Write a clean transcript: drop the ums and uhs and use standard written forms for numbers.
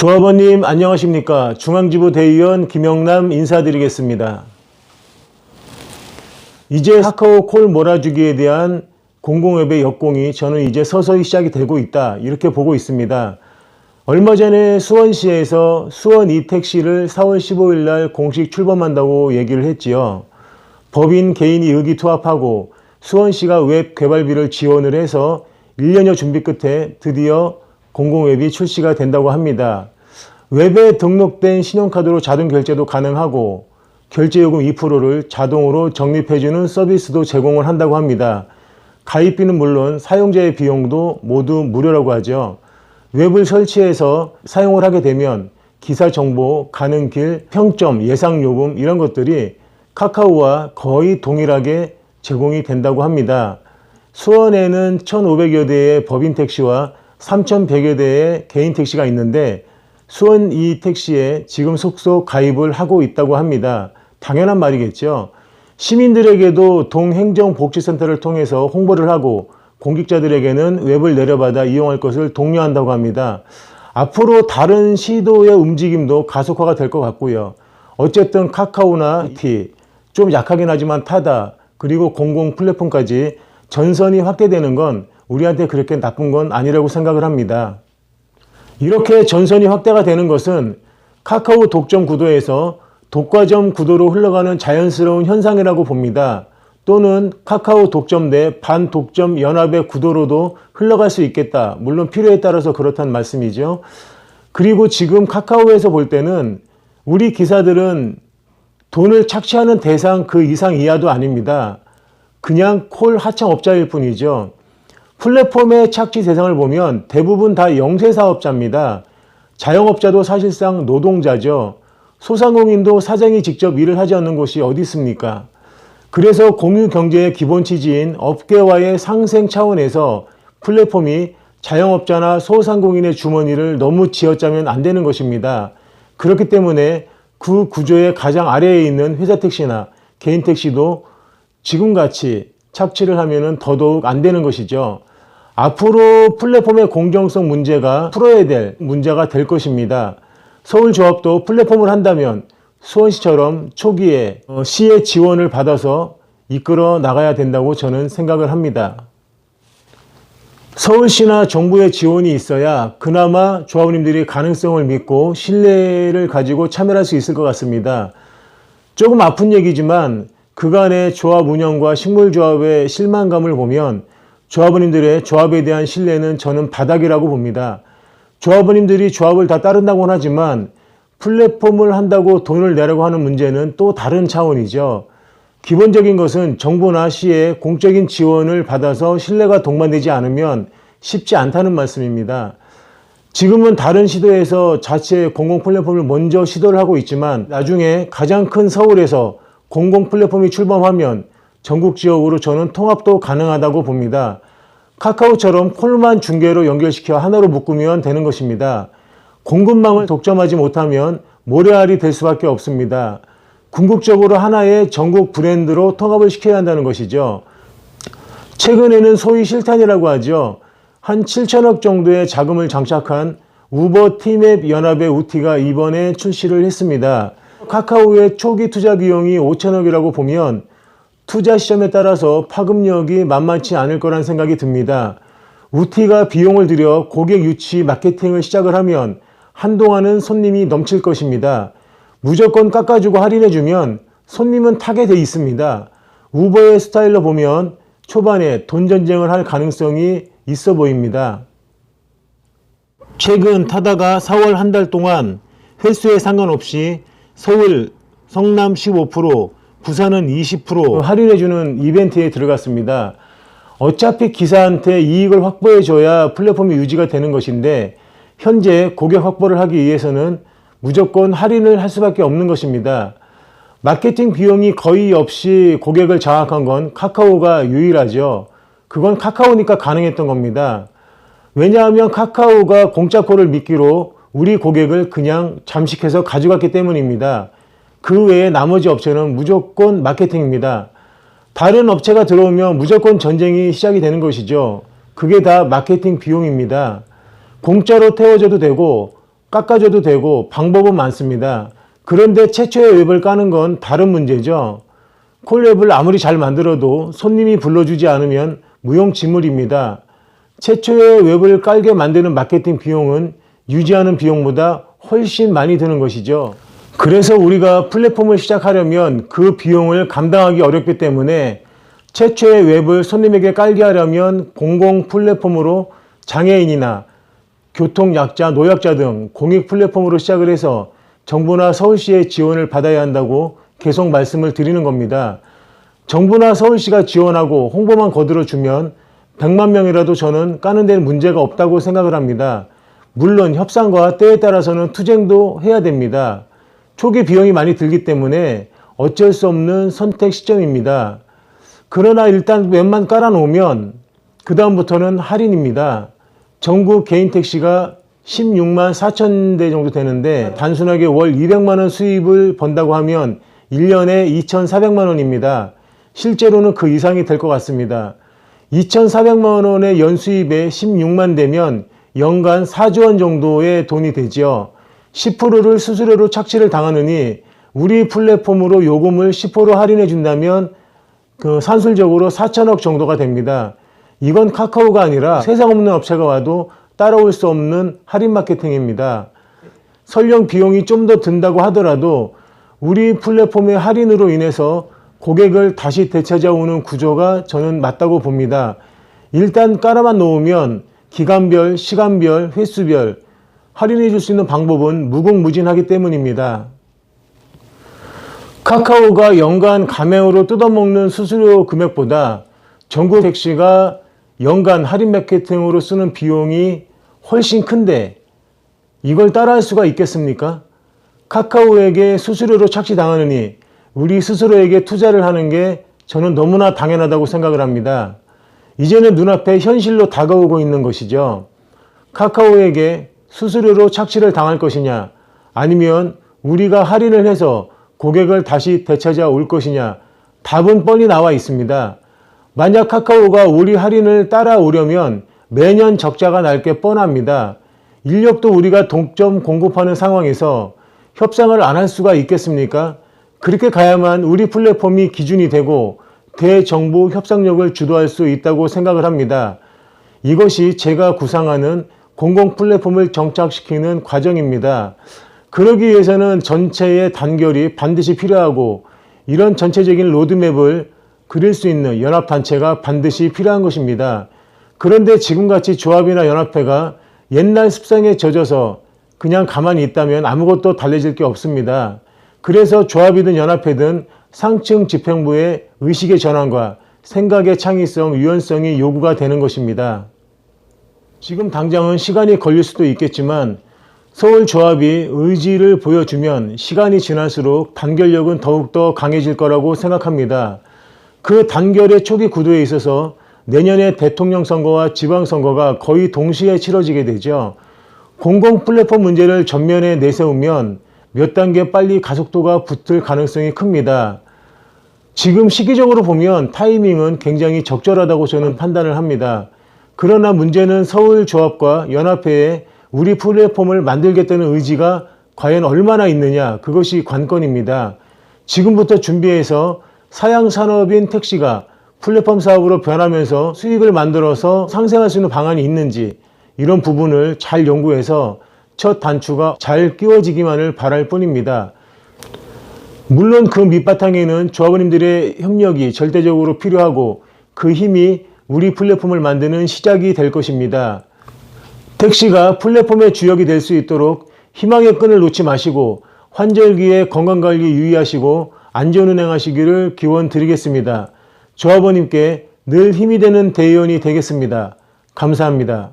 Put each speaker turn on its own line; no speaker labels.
조합원님 안녕하십니까. 중앙지부 대의원 김영남 인사드리겠습니다. 이제 카카오 콜 몰아주기에 대한 공공앱의 역공이 저는 이제 서서히 시작이 되고 있다, 이렇게 보고 있습니다. 얼마 전에 수원시에서 수원 이택시를 4월 15일 날 공식 출범한다고 얘기를 했지요. 법인 개인이 의기투합하고 수원시가 웹 개발비를 지원을 해서 1년여 준비 끝에 드디어 공공웹이 출시가 된다고 합니다. 웹에 등록된 신용카드로 자동 결제도 가능하고 결제요금 2%를 자동으로 적립해주는 서비스도 제공을 한다고 합니다. 가입비는 물론 사용자의 비용도 모두 무료라고 하죠. 웹을 설치해서 사용을 하게 되면 기사 정보, 가는 길, 평점, 예상요금 이런 것들이 카카오와 거의 동일하게 제공이 된다고 합니다. 수원에는 1,500여 대의 법인 택시와 3,100여 대의 개인 택시가 있는데 수원 이 택시에 지금 속속 가입을 하고 있다고 합니다. 당연한 말이겠죠. 시민들에게도 동행정복지센터를 통해서 홍보를 하고 공직자들에게는 웹을 내려받아 이용할 것을 독려한다고 합니다. 앞으로 다른 시도의 움직임도 가속화가 될 것 같고요. 어쨌든 카카오나 티, 좀 약하긴 하지만 타다, 그리고 공공 플랫폼까지 전선이 확대되는 건 우리한테 그렇게 나쁜 건 아니라고 생각을 합니다. 이렇게 전선이 확대가 되는 것은 카카오 독점 구도에서 독과점 구도로 흘러가는 자연스러운 현상이라고 봅니다. 또는 카카오 독점 대 반독점 연합의 구도로도 흘러갈 수 있겠다. 물론 필요에 따라서 그렇다는 말씀이죠. 그리고 지금 카카오에서 볼 때는 우리 기사들은 돈을 착취하는 대상 그 이상 이하도 아닙니다. 그냥 콜 하청업자일 뿐이죠. 플랫폼의 착취 대상을 보면 대부분 다 영세사업자입니다. 자영업자도 사실상 노동자죠. 소상공인도 사장이 직접 일을 하지 않는 곳이 어디 있습니까? 그래서 공유경제의 기본 취지인 업계와의 상생 차원에서 플랫폼이 자영업자나 소상공인의 주머니를 너무 쥐어짜면 안 되는 것입니다. 그렇기 때문에 그 구조의 가장 아래에 있는 회사 택시나 개인 택시도 지금같이 착취를 하면 더더욱 안 되는 것이죠. 앞으로 플랫폼의 공정성 문제가 풀어야 될 문제가 될 것입니다. 서울조합도 플랫폼을 한다면 수원시처럼 초기에 시의 지원을 받아서 이끌어 나가야 된다고 저는 생각을 합니다. 서울시나 정부의 지원이 있어야 그나마 조합원님들이 가능성을 믿고 신뢰를 가지고 참여할 수 있을 것 같습니다. 조금 아픈 얘기지만 그간의 조합 운영과 식물조합의 실망감을 보면 조합원님들의 조합에 대한 신뢰는 저는 바닥이라고 봅니다. 조합원님들이 조합을 다 따른다고는 하지만 플랫폼을 한다고 돈을 내라고 하는 문제는 또 다른 차원이죠. 기본적인 것은 정부나 시의 공적인 지원을 받아서 신뢰가 동반되지 않으면 쉽지 않다는 말씀입니다. 지금은 다른 시도에서 자체 공공 플랫폼을 먼저 시도를 하고 있지만 나중에 가장 큰 서울에서 공공 플랫폼이 출범하면 전국 지역으로 저는 통합도 가능하다고 봅니다. 카카오처럼 콜만 중계로 연결시켜 하나로 묶으면 되는 것입니다. 공급망을 독점하지 못하면 모래알이 될 수밖에 없습니다. 궁극적으로 하나의 전국 브랜드로 통합을 시켜야 한다는 것이죠. 최근에는 소위 실탄이라고 하죠. 한 7천억 정도의 자금을 장착한 우버 티맵 연합의 우티가 이번에 출시를 했습니다. 카카오의 초기 투자 비용이 5천억이라고 보면 투자 시점에 따라서 파급력이 만만치 않을 거란 생각이 듭니다. 우티가 비용을 들여 고객 유치 마케팅을 시작을 하면 한동안은 손님이 넘칠 것입니다. 무조건 깎아주고 할인해주면 손님은 타게 돼 있습니다. 우버의 스타일로 보면 초반에 돈 전쟁을 할 가능성이 있어 보입니다. 최근 타다가 4월 한 달 동안 횟수에 상관없이 서울, 성남 15%, 부산은 20% 할인해주는 이벤트에 들어갔습니다. 어차피 기사한테 이익을 확보해줘야 플랫폼이 유지가 되는 것인데 현재 고객 확보를 하기 위해서는 무조건 할인을 할 수밖에 없는 것입니다. 마케팅 비용이 거의 없이 고객을 장악한 건 카카오가 유일하죠. 그건 카카오니까 가능했던 겁니다. 왜냐하면 카카오가 공짜콜을 미끼로 우리 고객을 그냥 잠식해서 가져갔기 때문입니다. 그 외에 나머지 업체는 무조건 마케팅입니다. 다른 업체가 들어오면 무조건 전쟁이 시작이 되는 것이죠. 그게 다 마케팅 비용입니다. 공짜로 태워줘도 되고 깎아줘도 되고 방법은 많습니다. 그런데 최초의 웹을 까는 건 다른 문제죠. 콜랩을 아무리 잘 만들어도 손님이 불러주지 않으면 무용지물입니다. 최초의 웹을 깔게 만드는 마케팅 비용은 유지하는 비용보다 훨씬 많이 드는 것이죠. 그래서 우리가 플랫폼을 시작하려면 그 비용을 감당하기 어렵기 때문에 최초의 웹을 손님에게 깔게 하려면 공공 플랫폼으로 장애인이나 교통약자, 노약자 등 공익 플랫폼으로 시작을 해서 정부나 서울시의 지원을 받아야 한다고 계속 말씀을 드리는 겁니다. 정부나 서울시가 지원하고 홍보만 거들어주면 100만 명이라도 저는 까는 데는 문제가 없다고 생각을 합니다. 물론 협상과 때에 따라서는 투쟁도 해야 됩니다. 초기 비용이 많이 들기 때문에 어쩔 수 없는 선택 시점입니다. 그러나 일단 웹만 깔아놓으면 그 다음부터는 할인입니다. 전국 개인 택시가 16만 4천 대 정도 되는데 단순하게 월 200만 원 수입을 번다고 하면 1년에 2,400만 원입니다. 실제로는 그 이상이 될 것 같습니다. 2,400만 원의 연수입에 16만 대면 연간 4조 원 정도의 돈이 되죠. 10%를 수수료로 착취를 당하느니 우리 플랫폼으로 요금을 10% 할인해 준다면 산술적으로 4천억 정도가 됩니다. 이건 카카오가 아니라 세상 없는 업체가 와도 따라올 수 없는 할인 마케팅입니다. 설령 비용이 좀 더 든다고 하더라도 우리 플랫폼의 할인으로 인해서 고객을 다시 되찾아오는 구조가 저는 맞다고 봅니다. 일단 깔아만 놓으면 기간별, 시간별, 횟수별 할인해 줄 수 있는 방법은 무궁무진하기 때문입니다. 카카오가 연간 가맹으로 뜯어먹는 수수료 금액보다 전국 택시가 연간 할인 마케팅으로 쓰는 비용이 훨씬 큰데 이걸 따라할 수가 있겠습니까? 카카오에게 수수료로 착취당하느니 우리 스스로에게 투자를 하는 게 저는 너무나 당연하다고 생각을 합니다. 이제는 눈앞에 현실로 다가오고 있는 것이죠. 카카오에게 수수료로 착취를 당할 것이냐 아니면 우리가 할인을 해서 고객을 다시 되찾아 올 것이냐 답은 뻔히 나와 있습니다. 만약 카카오가 우리 할인을 따라오려면 매년 적자가 날 게 뻔합니다. 인력도 우리가 동점 공급하는 상황에서 협상을 안 할 수가 있겠습니까? 그렇게 가야만 우리 플랫폼이 기준이 되고 대정부 협상력을 주도할 수 있다고 생각을 합니다. 이것이 제가 구상하는 공공 플랫폼을 정착시키는 과정입니다. 그러기 위해서는 전체의 단결이 반드시 필요하고 이런 전체적인 로드맵을 그릴 수 있는 연합단체가 반드시 필요한 것입니다. 그런데 지금같이 조합이나 연합회가 옛날 습성에 젖어서 그냥 가만히 있다면 아무것도 달라질 게 없습니다. 그래서 조합이든 연합회든 상층 집행부의 의식의 전환과 생각의 창의성, 유연성이 요구가 되는 것입니다. 지금 당장은 시간이 걸릴 수도 있겠지만 서울조합이 의지를 보여주면 시간이 지날수록 단결력은 더욱더 강해질 거라고 생각합니다. 그 단결의 초기 구도에 있어서 내년에 대통령 선거와 지방선거가 거의 동시에 치러지게 되죠. 공공 플랫폼 문제를 전면에 내세우면 몇 단계 빨리 가속도가 붙을 가능성이 큽니다. 지금 시기적으로 보면 타이밍은 굉장히 적절하다고 저는 판단을 합니다. 그러나 문제는 서울조합과 연합회에 우리 플랫폼을 만들겠다는 의지가 과연 얼마나 있느냐, 그것이 관건입니다. 지금부터 준비해서 사양산업인 택시가 플랫폼 사업으로 변하면서 수익을 만들어서 상생할 수 있는 방안이 있는지 이런 부분을 잘 연구해서 첫 단추가 잘 끼워지기만을 바랄 뿐입니다. 물론 그 밑바탕에는 조합원님들의 협력이 절대적으로 필요하고 그 힘이 우리 플랫폼을 만드는 시작이 될 것입니다. 택시가 플랫폼의 주역이 될 수 있도록 희망의 끈을 놓지 마시고 환절기에 건강관리 유의하시고 안전운행하시기를 기원 드리겠습니다. 조합원님께 늘 힘이 되는 대의원이 되겠습니다. 감사합니다.